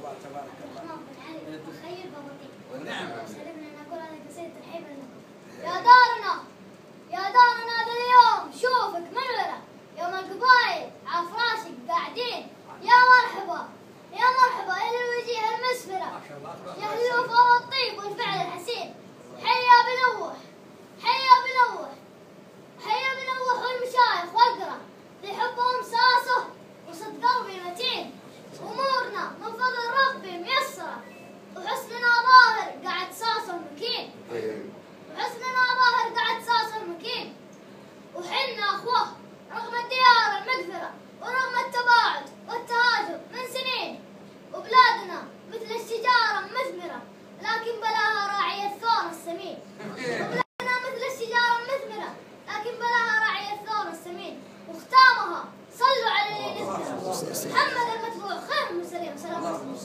تبارك الله. خير بابطي. ونعم. سلمنا نقول هذه قصيدة الحين يا دارنا يا دارنا هذا اليوم شوفك منورة يوم القبايل على فراشك قاعدين يا مرحبا يا مرحبا يا الوجيه المسفرة يا الوفا والطيب والفعل الحسين حيا بنوح حيا بنوح حيا بنوح والمشايخ واقرا لحبهم ساسه وصد قلبي متين امورنا من فضل ربي ميسره وحسننا ظاهر قعد ساسه مكين وحسننا ظاهر قعد ساسه مكين وحنا اخوه رغم الديار المقفره ورغم التباعد والتهاجر من سنين وبلادنا مثل الشجاره مثمره لكن بلاها راعي الثور السمين وبلادنا مثل الشجاره المثمره لكن بلاها راعي الثور السمين واختامها صلوا على اللي نزل محمد المتبوع خير المرسلين. سلام عليكم.